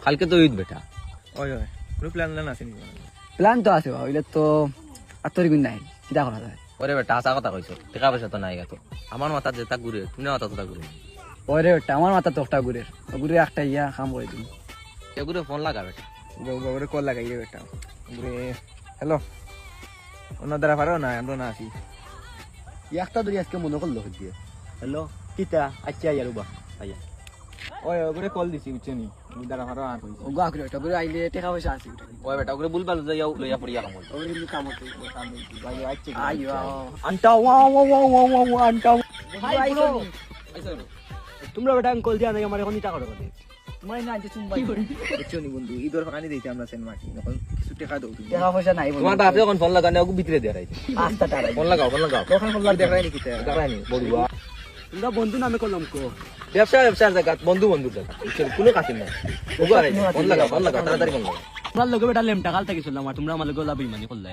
কালকে তো ঈদ বেটা। ওই ওই কোনো প্ল্যান আছে নি? প্ল্যান তো আছে হইলে তো আর তোর গুণ নাই কিটা করা যায়। ওরে বেটা আসা কথা কইছো, টাকা পয়সা তো নাই গেতো। আমার মাথা যেটা ঘুরে তুমি মাথা তো ঘুরে। ওরে বেটা আমার মাথা তো একটা ঘুরের ঘুরে একটা ইয়া কাম করে দিন। কে ঘুরে ফোন লাগা বেটা। বাবুরে কল লাগাই রে বেটা। ঘুরে হ্যালো, অন্য দ্বারা পারো না আমরা না আসি। একটা ধরে আজকে মনে করলো দিয়ে হ্যালো কিতা আচ্ছা ইয়ারুবা আইয়া ওই ঘুরে কল দিছি বুঝছো নি, দ্বারা পারো আর কইছি। ওগা করে একটা ঘুরে আইলে টাকা পয়সা আছে ওই বেটা ওরে বুলবাল যাইয়া লইয়া পড়িয়া কাম। ওরে কিন্তু কাম হচ্ছে ভাই আচ্ছা আইয়া আন্টা ওয়া ওয়া ওয়া ওয়া ওয়া আন্টা। ভাই ব্রো আইছো তোমরা বেটা কল দিয়া নাই আমার এখন টাকা করে দে তোমার না আনতে তুমি ভাই বুঝছো নি বন্ধু, ঈদের ফাঁকানি দিতে আমরা সেন মাটি এখন কিছু টাকা দাও তুমি। টাকা পয়সা নাই তোমার বাপ যখন ফোন লাগানে ওকে ভিতরে দিয়া রাইছে। আস্তা টাকা ফোন লাগাও ফোন লাগাও। তখন কল লাগ দেখাই নি কিতা দেখায়নি বড়ুয়া। তোমরা বন্ধু নামে করলাম কো ব্যবসার জায়গা বন্ধু বন্ধুর জায়গা কোনো কাছে নাই। ওগো আরে ফোন লাগাও তাড়াতাড়ি ফোন লাগাও। তোমরা লগে বেটা লেম টাকাল থেকে চললাম আর তোমরা আমার লগে লাভ ইমানি করলে